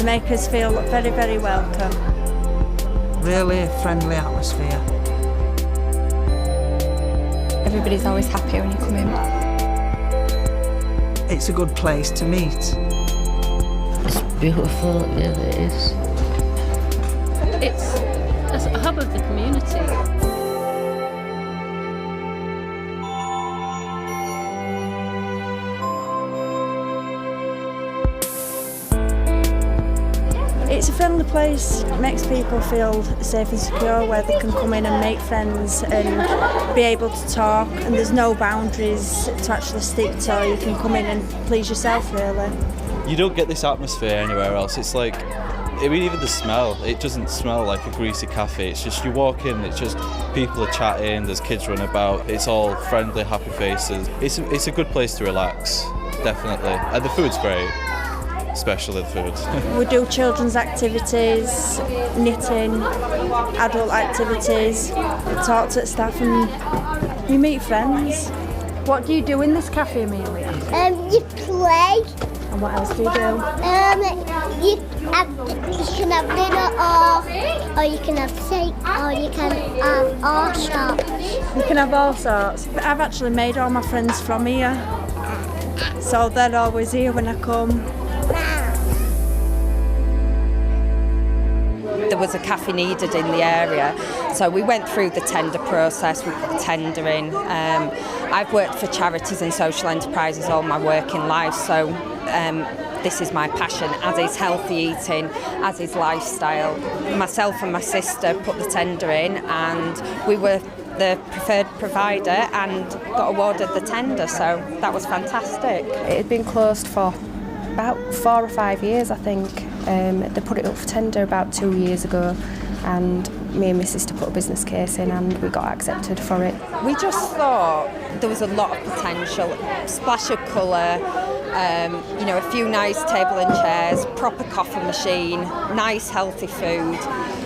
make us feel very, very welcome. Really friendly atmosphere. Everybody's always happy when you come in. It's a good place to meet. It's beautiful, it really is. It's a hub of the community. It's a friendly place, it makes people feel safe and secure, where they can come in and make friends and be able to talk, and there's no boundaries to actually stick to. You can come in and please yourself, really. You don't get this atmosphere anywhere else. It's like, I mean, even the smell, it doesn't smell like a greasy cafe. It's just, you walk in, it's just people are chatting, there's kids running about, it's all friendly, happy faces. It's a good place to relax, definitely. And the food's great. Especially the food. We do children's activities, knitting, adult activities, talk to staff and you meet friends. What do you do in this cafe, Amelia? You play. And what else do you do? You can have dinner or you can have steak or you can have all sorts. You can have all sorts. I've actually made all my friends from here, so they're always here when I come. There was a cafe needed in the area, so we went through the tender process. We put a tender in. I've worked for charities and social enterprises all my working life, so this is my passion, as is healthy eating, as is lifestyle. Myself and my sister put the tender in, and we were the preferred provider and got awarded the tender, so that was fantastic. It had been closed for about 4 or 5 years, I think. They put it up for tender about 2 years ago, and me and my sister put a business case in and we got accepted for it. We just thought there was a lot of potential, splash of colour, a few nice table and chairs, proper coffee machine, nice healthy food,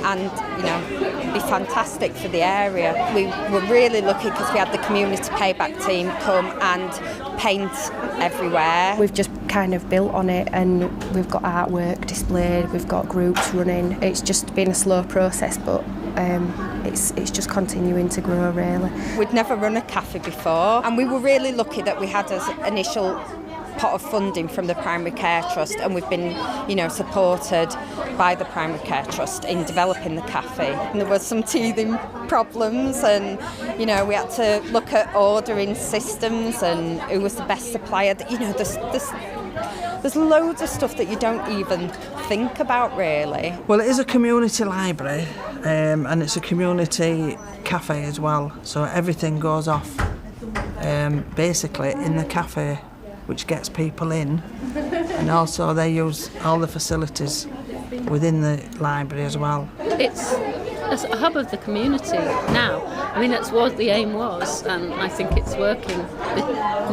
and it'd be fantastic for the area. We were really lucky because we had the community payback team come and paint everywhere. We've just kind of built on it, and we've got artwork displayed, we've got groups running. It's just been a slow process, but it's just continuing to grow, really. We'd never run a cafe before, and we were really lucky that we had as initial pot of funding from the Primary Care Trust, and we've been, supported by the Primary Care Trust in developing the cafe. And there was some teething problems, and we had to look at ordering systems and who was the best supplier. There's loads of stuff that you don't even think about, really. Well, it is a community library, and it's a community cafe as well, so everything goes off basically in the cafe, which gets people in, and also they use all the facilities within the library as well. It's a hub of the community now. I mean, that's what the aim was, and I think it's working.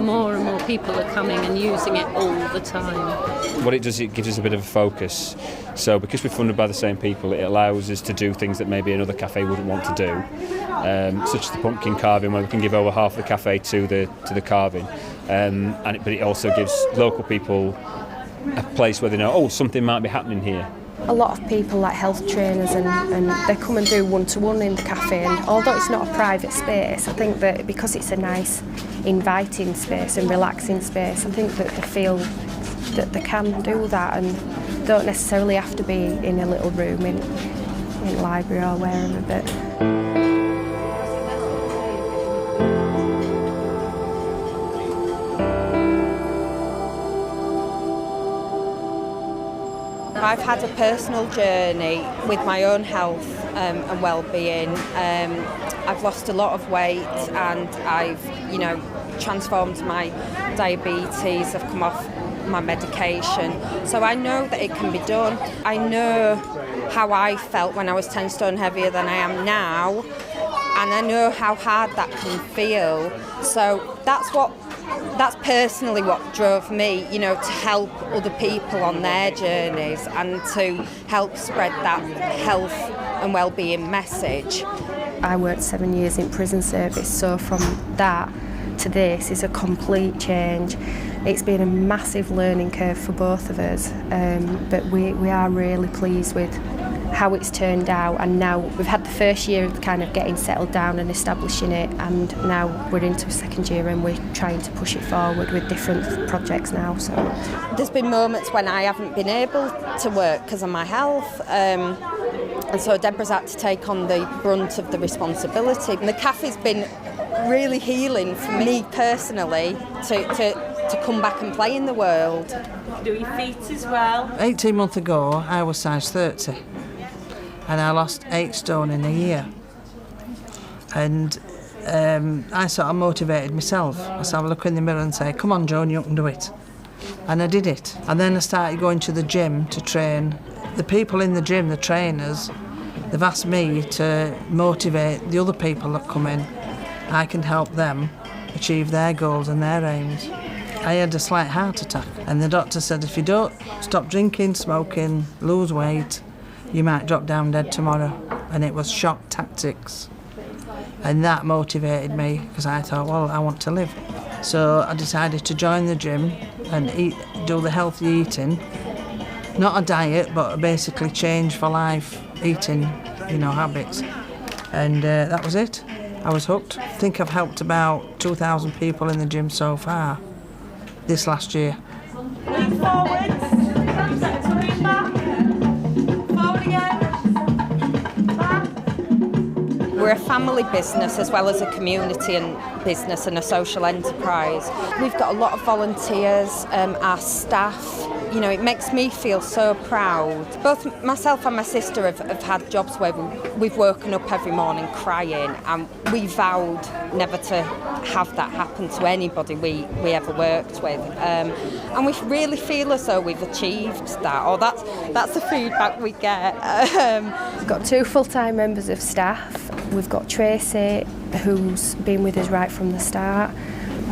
More and more people are coming and using it all the time. What it does, it gives us a bit of a focus. So because we're funded by the same people, it allows us to do things that maybe another cafe wouldn't want to do, such as the pumpkin carving, where we can give over half the cafe to the carving. But it also gives local people a place where they know, something might be happening here. A lot of people, like health trainers, and they come and do one-to-one in the cafe, and although it's not a private space, I think that because it's a nice inviting space and relaxing space, I think that they feel that they can do that and don't necessarily have to be in a little room in the library or wherever. But I've had a personal journey with my own health and well-being. I've lost a lot of weight, and I've, transformed my diabetes. I've come off my medication. So I know that it can be done. I know how I felt when I was 10 stone heavier than I am now, and I know how hard that can feel. So that's personally what drove me, to help other people on their journeys and to help spread that health and well-being message. I worked 7 years in prison service, so from that to this is a complete change. it's been a massive learning curve for both of us, but we are really pleased with how it's turned out, and now we've had the first year of kind of getting settled down and establishing it, and now we're into a second year and we're trying to push it forward with different projects now. So there's been moments when I haven't been able to work because of my health, and so Deborah's had to take on the brunt of the responsibility. And the cafe's been really healing for me personally to come back and play in the world. Do your feet as well. 18 months ago, I was size 30. And I lost 8 stone in a year. And I sort of motivated myself. I sort of look in the mirror and say, come on, Joan, you can do it. And I did it. And then I started going to the gym to train. The people in the gym, the trainers, they've asked me to motivate the other people that come in. I can help them achieve their goals and their aims. I had a slight heart attack, and the doctor said if you don't stop drinking, smoking, lose weight, you might drop down dead tomorrow. And it was shock tactics. And that motivated me because I thought, well, I want to live. So I decided to join the gym and do the healthy eating. Not a diet, but basically change for life eating, habits. And that was it. I was hooked. I think I've helped about 2,000 people in the gym so far this last year. Lean forwards. Lean back. Forward again. Back. We're a family business as well as a community and business and a social enterprise. We've got a lot of volunteers, our staff. It makes me feel so proud. Both myself and my sister have had jobs where we've woken up every morning crying, and we vowed never to have that happen to anybody we ever worked with. And we really feel as though we've achieved that, or that's the feedback we get. we've got 2 full-time members of staff. We've got Tracy, who's been with us right from the start.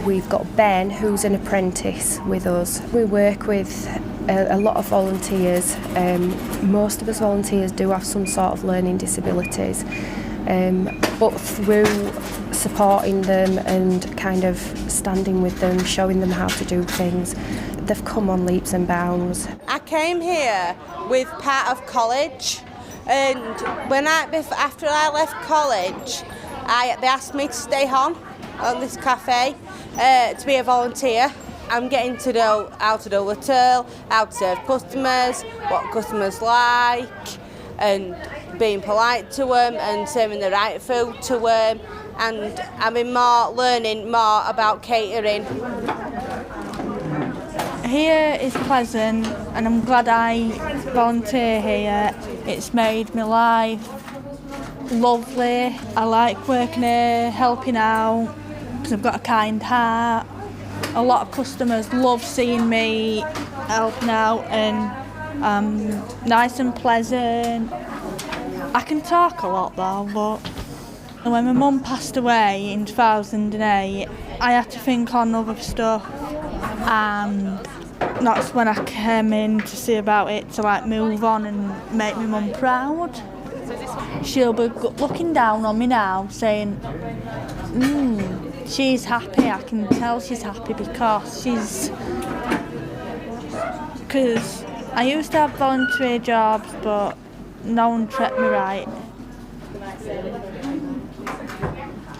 We've got Ben, who's an apprentice with us. We work with a lot of volunteers. Most of us volunteers do have some sort of learning disabilities, but through supporting them and kind of standing with them, showing them how to do things, they've come on leaps and bounds. I came here with part of college, and after I left college, they asked me to stay on this cafe to be a volunteer. I'm getting to know how to do the till, how to serve customers, what customers like, and being polite to them and serving the right food to them, and learning more about catering. Here is pleasant, and I'm glad I volunteer here. It's made my life lovely. I like working here, helping out, because I've got a kind heart. A lot of customers love seeing me helping out, and nice and pleasant. I can talk a lot though, but when my mum passed away in 2008, I had to think on other stuff, and that's when I came in to see about it, to move on and make my mum proud. She'll be looking down on me now saying, she's happy. I can tell she's happy because I used to have voluntary jobs, but no one treated me right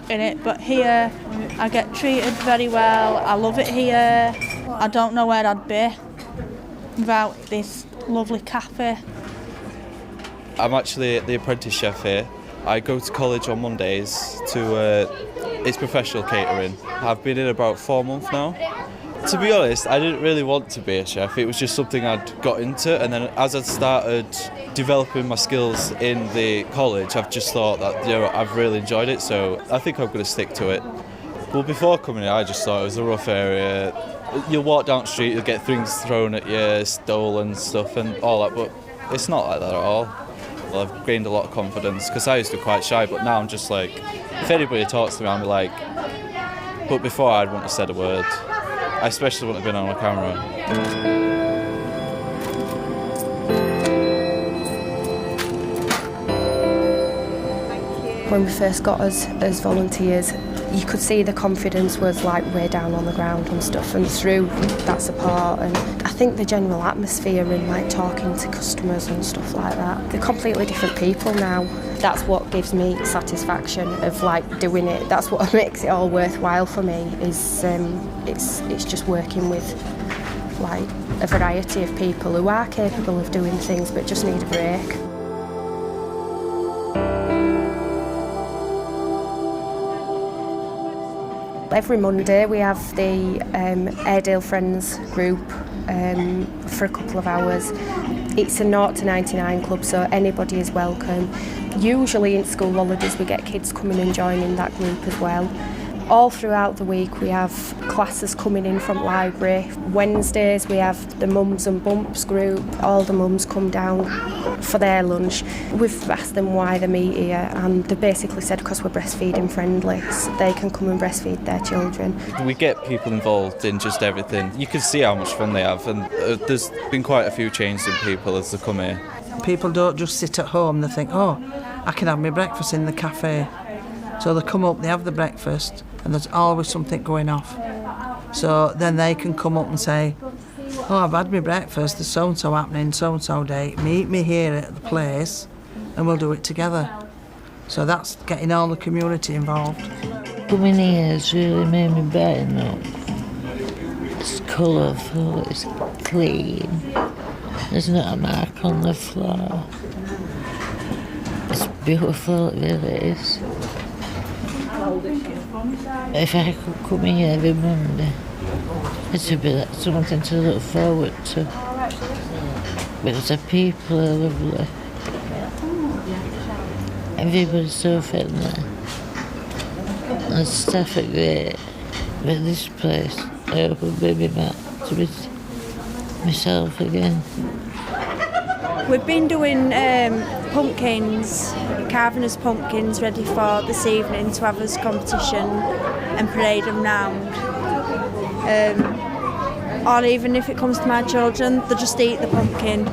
in it. But here, I get treated very well. I love it here. I don't know where I'd be without this lovely cafe. I'm actually the apprentice chef here. I go to college on Mondays it's professional catering. I've been in about 4 months now. To be honest, I didn't really want to be a chef. It was just something I'd got into, and then as I'd started developing my skills in the college, I've just thought that I've really enjoyed it, so I think I'm going to stick to it. Well, before coming here, I just thought it was a rough area. You'll walk down the street, you'll get things thrown at you, stolen stuff and all that, but it's not like that at all. Well, I've gained a lot of confidence because I used to be quite shy, but now I'm just like, if anybody talks to me, I'll be like, but before I wouldn't have said a word. I especially wouldn't have been on a camera. When we first got us as volunteers, you could see the confidence was like way down on the ground and stuff, and through that support, and I think the general atmosphere and like talking to customers and stuff like that, they're completely different people now. That's what gives me satisfaction of like doing it. That's what makes it all worthwhile for me, is it's just working with like a variety of people who are capable of doing things but just need a break. Every Monday we have the Airedale Friends group for a couple of hours. It's a 0 to 99 club, so anybody is welcome. Usually in school holidays we get kids coming and joining that group as well. All throughout the week we have classes coming in from library. Wednesdays we have the Mums and Bumps group. All the mums come down for their lunch. We've asked them why they meet here, and they basically said because we're breastfeeding friendly, so they can come and breastfeed their children. We get people involved in just everything. You can see how much fun they have, and there's been quite a few changes in people as they come here. People don't just sit at home, they think, oh, I can have my breakfast in the cafe. So they come up, they have the breakfast, and there's always something going off. So then they can come up and say, oh, I've had my breakfast, there's so-and-so happening, so-and-so day, meet me here at the place and we'll do it together. So that's getting all the community involved. Coming here has really made me brighten up. It's colourful, it's clean, there's not a mark on the floor. It's beautiful, it really is. If I could come here every Monday, it would be like something to look forward to. Because the people are lovely. Everybody's so friendly. And the staff are great. But this place, I hope I'll be back to be myself again. We've been doing pumpkins, carving as pumpkins ready for this evening to have as competition and parade them round. Or even if it comes to my children, they just eat the pumpkin.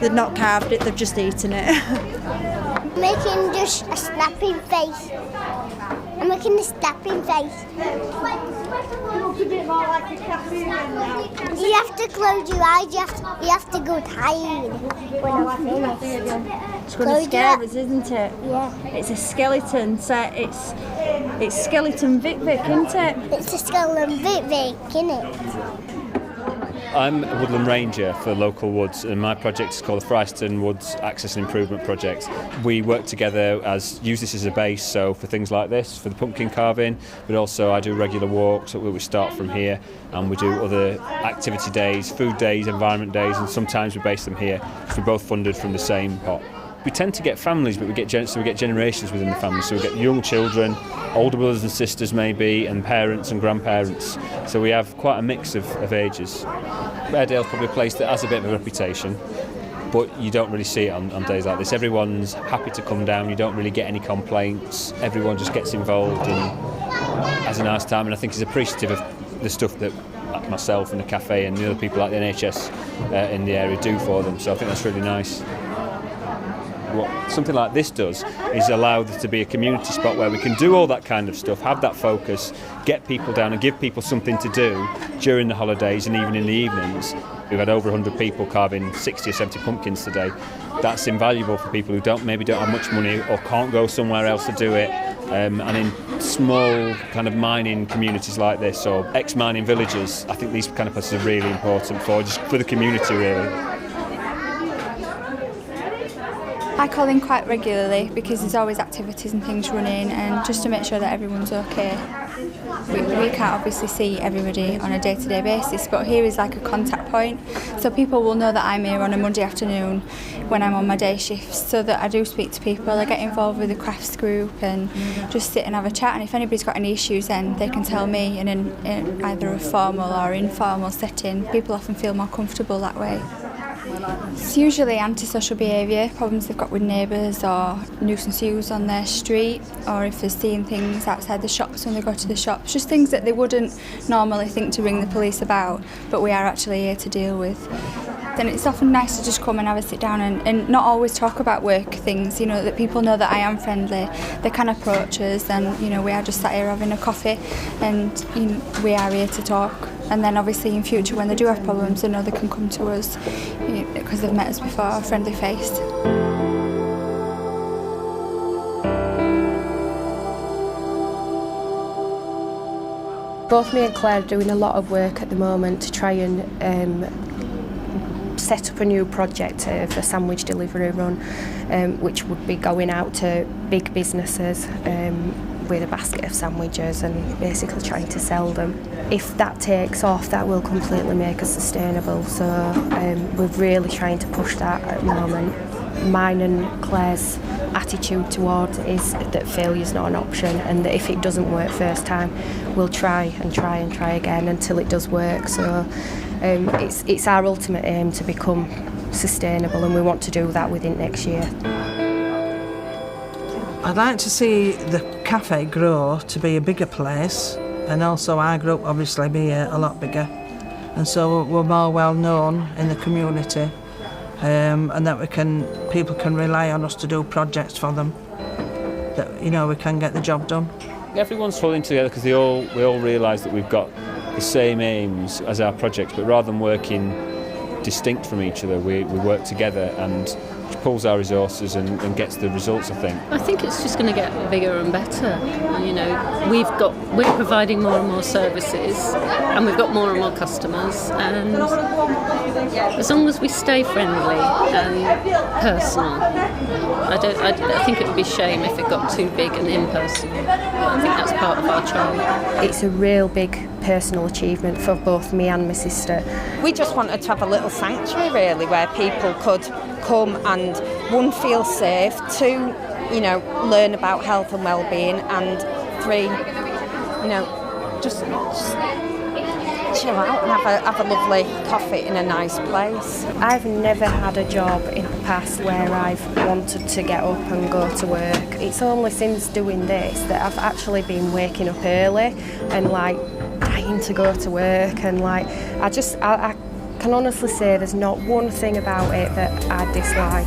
They've not carved it, they've just eaten it. Making just a snapping face. I'm making a snapping face. You have to close your eyes, you have to go hide when I'm finished. It's going to scare us, isn't it? Yeah. It's a skeleton, so it's skeleton Vic, isn't it? It's a skeleton Vic, isn't it? I'm a woodland ranger for local woods, and my project is called the Fryston Woods Access and Improvement Project. We work together use this as a base, so for things like this, for the pumpkin carving, but also I do regular walks where we start from here, and we do other activity days, food days, environment days, and sometimes we base them here because we're both funded from the same pot. We tend to get families, but we get generations within the family. So we get young children, older brothers and sisters maybe, and parents and grandparents. So we have quite a mix of ages. Airedale's probably a place that has a bit of a reputation, but you don't really see it on days like this. Everyone's happy to come down, you don't really get any complaints. Everyone just gets involved and has a nice time, and I think is appreciative of the stuff that myself and the cafe and the other people like the NHS in the area do for them. So I think that's really nice. What something like this does is allow there to be a community spot where we can do all that kind of stuff, have that focus, get people down and give people something to do during the holidays and even in the evenings. We've had over 100 people carving 60 or 70 pumpkins today. That's invaluable for people who maybe don't have much money or can't go somewhere else to do it. And in small kind of mining communities like this or ex-mining villages, I think these kind of places are really important for the community really. I call in quite regularly because there's always activities and things running, and just to make sure that everyone's okay. We can't obviously see everybody on a day-to-day basis, but here is like a contact point, so people will know that I'm here on a Monday afternoon when I'm on my day shifts, so that I do speak to people. I get involved with the crafts group and just sit and have a chat, and if anybody's got any issues then they can tell me, and in either a formal or informal setting, people often feel more comfortable that way. It's usually antisocial behaviour, problems they've got with neighbours or nuisance use on their street, or if they're seeing things outside the shops when they go to the shops, just things that they wouldn't normally think to ring the police about, but we are actually here to deal with. then it's often nice to just come and have a sit down and not always talk about work things, you know, that people know that I am friendly. They can approach us, and, you know, we are just sat here having a coffee, and, you know, we are here to talk. And then obviously in future when they do have problems, they know they can come to us, you know, because they've met us before, a friendly face. Both me and Claire are doing a lot of work at the moment to try and set up a new project for a sandwich delivery run, which would be going out to big businesses with a basket of sandwiches and basically trying to sell them. If that takes off, that will completely make us sustainable, so we're really trying to push that at the moment. Mine and Claire's attitude towards it is that failure's not an option, and that if it doesn't work first time, we'll try and try and try again until it does work. So it's our ultimate aim to become sustainable, and we want to do that within next year. I'd like to see the cafe grow to be a bigger place, and also our group obviously be a lot bigger, and so we're more well known in the community, and that people can rely on us to do projects for them, that, you know, we can get the job done. Everyone's pulling together because we all realise that we've got the same aims as our projects, but rather than working distinct from each other, we work together, and which pulls our resources and gets the results, I think. I think it's just going to get bigger and better. You know, we're providing more and more services, and we've got more and more customers, and as long as we stay friendly and personal, I think it would be a shame if it got too big and impersonal. I think that's part of our charm. It's a real big personal achievement for both me and my sister. We just wanted to have a little sanctuary really where people could come and, one, feel safe, two, you know, learn about health and well-being, and three, you know, just chill out and have a lovely coffee in a nice place. I've never had a job in the past where I've wanted to get up and go to work. It's only since doing this that I've actually been waking up early and like dying to go to work, and like I can honestly say there's not one thing about it that I dislike.